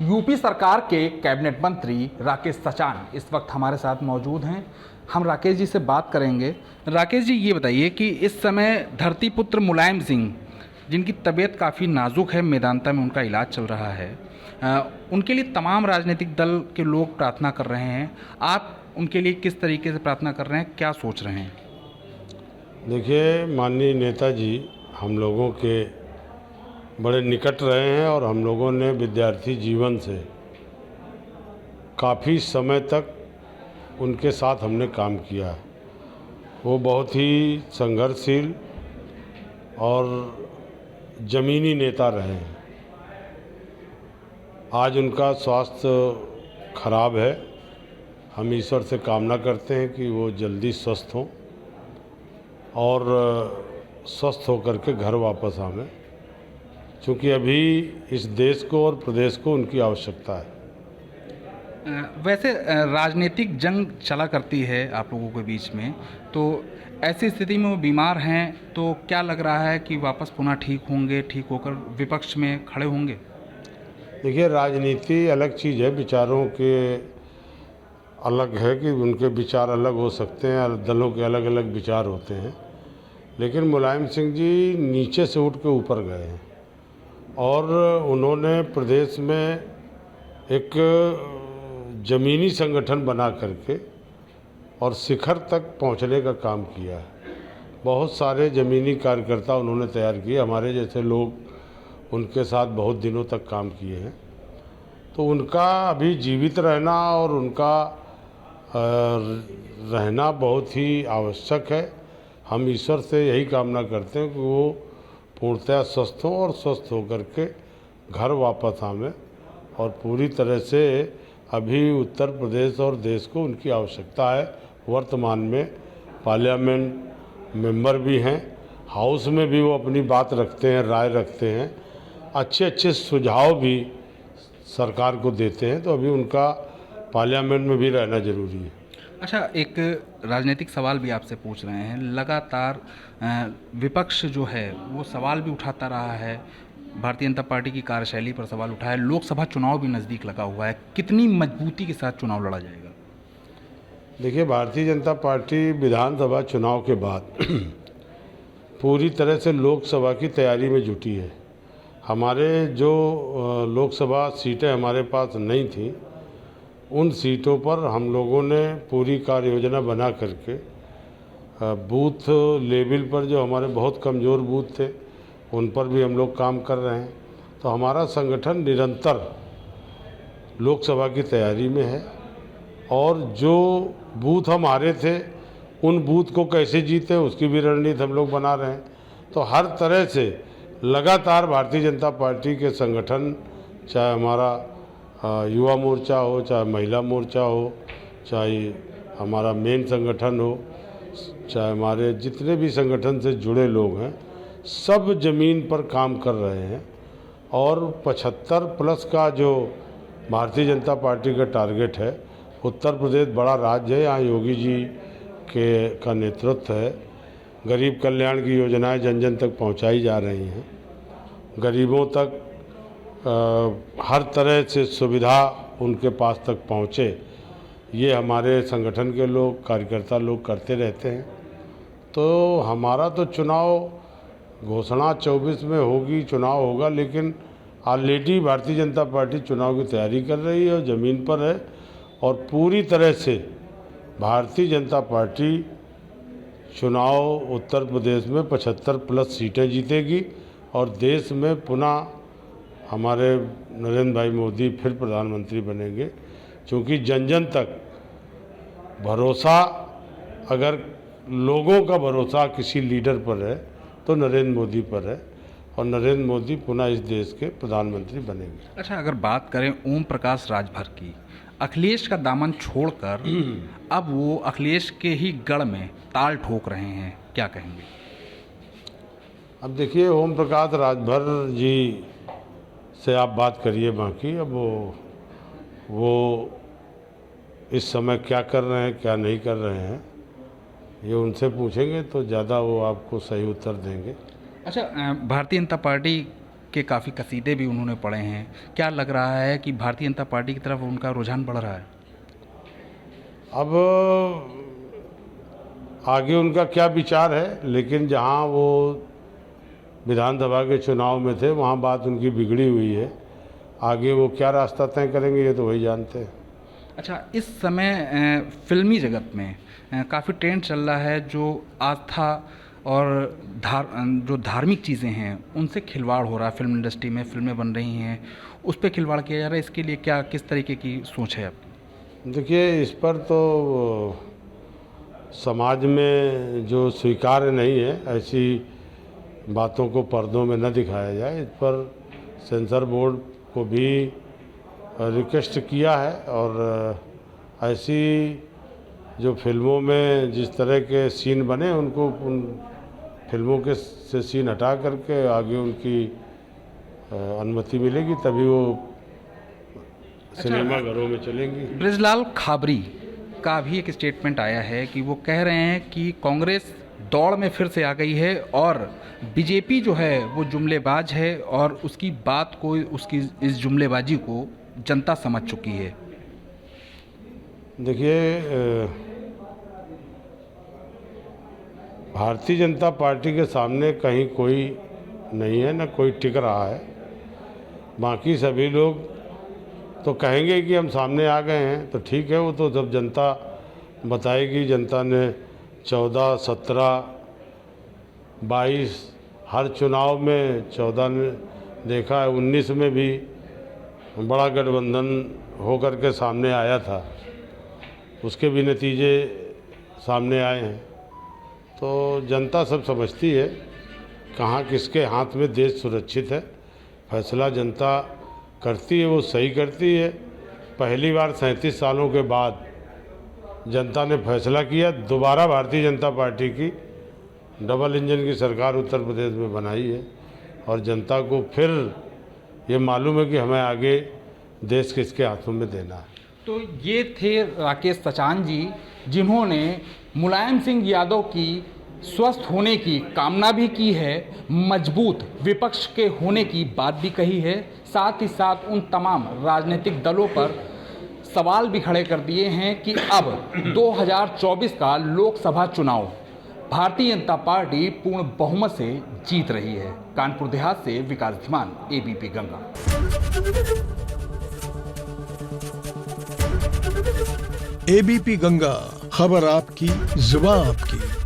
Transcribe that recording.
UP सरकार के cabinet मंत्री राकेश सचान इस वक्त हमारे साथ मौजूद हैं। हम राकेश जी से बात करेंगे। राकेश जी, ये बताइए कि इस समय धरती पुत्र मुलायम सिंह, जिनकी तबीयत काफ़ी नाजुक है, मेदांता में उनका इलाज चल रहा है, उनके लिए तमाम राजनीतिक दल के लोग प्रार्थना कर रहे हैं। आप उनके लिए किस तरीके से प्रार्थना कर रहे हैं, क्या सोच रहे हैं? देखिए, माननीय नेताजी हम लोगों के बड़े निकट रहे हैं और हम लोगों ने विद्यार्थी जीवन से काफ़ी समय तक उनके साथ हमने काम किया है। वो बहुत ही संघर्षशील और ज़मीनी नेता रहे हैं। आज उनका स्वास्थ्य खराब है। हम ईश्वर से कामना करते हैं कि वो जल्दी स्वस्थ हों और स्वस्थ होकर के घर वापस आवें, क्योंकि अभी इस देश को और प्रदेश को उनकी आवश्यकता है। वैसे राजनीतिक जंग चला करती है आप लोगों के बीच में, तो ऐसी स्थिति में वो बीमार हैं, तो क्या लग रहा है कि वापस पुनः ठीक होंगे, ठीक होकर विपक्ष में खड़े होंगे? देखिए, राजनीति अलग चीज़ है, विचारों के अलग है कि उनके विचार अलग हो सकते हैं, दलों के अलग अलग विचार होते हैं। लेकिन मुलायम सिंह जी नीचे से उठ के ऊपर गए हैं और उन्होंने प्रदेश में एक ज़मीनी संगठन बना करके और शिखर तक पहुंचने का काम किया है। बहुत सारे ज़मीनी कार्यकर्ता उन्होंने तैयार किए, हमारे जैसे लोग उनके साथ बहुत दिनों तक काम किए हैं। तो उनका अभी जीवित रहना और उनका रहना बहुत ही आवश्यक है। हम ईश्वर से यही कामना करते हैं कि वो पूर्णतः स्वस्थ हों और स्वस्थ होकर के घर वापस आवें, और पूरी तरह से अभी उत्तर प्रदेश और देश को उनकी आवश्यकता है। वर्तमान में पार्लियामेंट मेंबर भी हैं, हाउस में भी वो अपनी बात रखते हैं, राय रखते हैं, अच्छे अच्छे सुझाव भी सरकार को देते हैं। तो अभी उनका पार्लियामेंट में भी रहना जरूरी है। अच्छा, एक राजनीतिक सवाल भी आपसे पूछ रहे हैं। लगातार विपक्ष जो है वो सवाल भी उठाता रहा है, भारतीय जनता पार्टी की कार्यशैली पर सवाल उठाया है। लोकसभा चुनाव भी नज़दीक लगा हुआ है, कितनी मजबूती के साथ चुनाव लड़ा जाएगा? देखिए, भारतीय जनता पार्टी विधानसभा चुनाव के बाद पूरी तरह से लोकसभा की तैयारी में जुटी है। हमारे जो लोकसभा सीटें हमारे पास नहीं थी, उन सीटों पर हम लोगों ने पूरी कार्य योजना बना करके बूथ लेवल पर जो हमारे बहुत कमज़ोर बूथ थे उन पर भी हम लोग काम कर रहे हैं। तो हमारा संगठन निरंतर लोकसभा की तैयारी में है, और जो बूथ हम हारे थे उन बूथ को कैसे जीते उसकी भी रणनीति हम लोग बना रहे हैं। तो हर तरह से लगातार भारतीय जनता पार्टी के संगठन, चाहे हमारा युवा मोर्चा हो, चाहे महिला मोर्चा हो, चाहे हमारा मेन संगठन हो, चाहे हमारे जितने भी संगठन से जुड़े लोग हैं, सब ज़मीन पर काम कर रहे हैं। और 75+ का जो भारतीय जनता पार्टी का टारगेट है, उत्तर प्रदेश बड़ा राज्य है, यहाँ योगी जी का नेतृत्व है। गरीब कल्याण की योजनाएं जन जन तक पहुंचाई जा रही हैं। गरीबों तक हर तरह से सुविधा उनके पास तक पहुंचे, ये हमारे संगठन के लोग, कार्यकर्ता लोग करते रहते हैं। तो हमारा तो चुनाव घोषणा 24 में होगी, चुनाव होगा, लेकिन ऑलरेडी भारतीय जनता पार्टी चुनाव की तैयारी कर रही है और ज़मीन पर है। और पूरी तरह से भारतीय जनता पार्टी चुनाव उत्तर प्रदेश में 75+ सीटें जीतेगी और देश में पुनः हमारे नरेंद्र भाई मोदी फिर प्रधानमंत्री बनेंगे। क्योंकि जन जन तक भरोसा, अगर लोगों का भरोसा किसी लीडर पर है तो नरेंद्र मोदी पर है, और नरेंद्र मोदी पुनः इस देश के प्रधानमंत्री बनेंगे। अच्छा, अगर बात करें ओम प्रकाश राजभर की, अखिलेश का दामन छोड़कर अब वो अखिलेश के ही गढ़ में ताल ठोक रहे हैं, क्या कहेंगे? अब देखिए, ओम प्रकाश राजभर जी से आप बात करिए, बाकी अब वो इस समय क्या कर रहे हैं, क्या नहीं कर रहे हैं, ये उनसे पूछेंगे तो ज़्यादा वो आपको सही उत्तर देंगे। अच्छा, भारतीय जनता पार्टी के काफ़ी कसीदे भी उन्होंने पढ़े हैं। क्या लग रहा है कि भारतीय जनता पार्टी की तरफ उनका रुझान बढ़ रहा है? अब आगे उनका क्या विचार है, लेकिन जहाँ वो विधानसभा के चुनाव में थे वहाँ बात उनकी बिगड़ी हुई है। आगे वो क्या रास्ता तय करेंगे ये तो वही जानते हैं। अच्छा, इस समय फिल्मी जगत में काफ़ी ट्रेंड चल रहा है जो आस्था और जो धार्मिक चीज़ें हैं उनसे खिलवाड़ हो रहा है। फिल्म इंडस्ट्री में फिल्में बन रही हैं, उस पर खिलवाड़ किया जा रहा है। इसके लिए क्या किस तरीके की सोच है आपकी? देखिए, इस पर तो समाज में जो स्वीकार्य नहीं है ऐसी बातों को पर्दों में न दिखाया जाए। इस पर सेंसर बोर्ड को भी रिक्वेस्ट किया है और ऐसी जो फिल्मों में जिस तरह के सीन बने उनको उन फिल्मों के से सीन हटा करके आगे उनकी अनुमति मिलेगी तभी वो सिनेमा घरों में चलेंगी। ब्रिजलाल खाबरी का भी एक स्टेटमेंट आया है कि वो कह रहे हैं कि कांग्रेस दौड़ में फिर से आ गई है और बीजेपी जो है वो जुमलेबाज है और उसकी बात को, उसकी इस जुमलेबाजी को जनता समझ चुकी है। देखिए, भारतीय जनता पार्टी के सामने कहीं कोई नहीं है, न कोई टिक रहा है। बाकी सभी लोग तो कहेंगे कि हम सामने आ गए हैं, तो ठीक है, वो तो जब जनता बताएगी। जनता ने 14, 17, 22 हर चुनाव में 14 ने देखा है, 19 में भी बड़ा गठबंधन होकर के सामने आया था, उसके भी नतीजे सामने आए हैं। तो जनता सब समझती है कहाँ किसके हाथ में देश सुरक्षित है। फैसला जनता करती है, वो सही करती है। पहली बार 37 सालों के बाद जनता ने फैसला किया, दोबारा भारतीय जनता पार्टी की डबल इंजन की सरकार उत्तर प्रदेश में बनाई है और जनता को फिर ये मालूम है कि हमें आगे देश किसके हाथों में देना है। तो ये थे राकेश सचान जी, जिन्होंने मुलायम सिंह यादव की स्वस्थ होने की कामना भी की है, मजबूत विपक्ष के होने की बात भी कही है, साथ ही साथ उन तमाम राजनीतिक दलों पर सवाल भी खड़े कर दिए हैं कि अब 2024 का लोकसभा चुनाव भारतीय जनता पार्टी पूर्ण बहुमत से जीत रही है। कानपुर देहात से विकास धीमान, एबीपी गंगा। एबीपी गंगा, खबर आपकी, जुबान आपकी।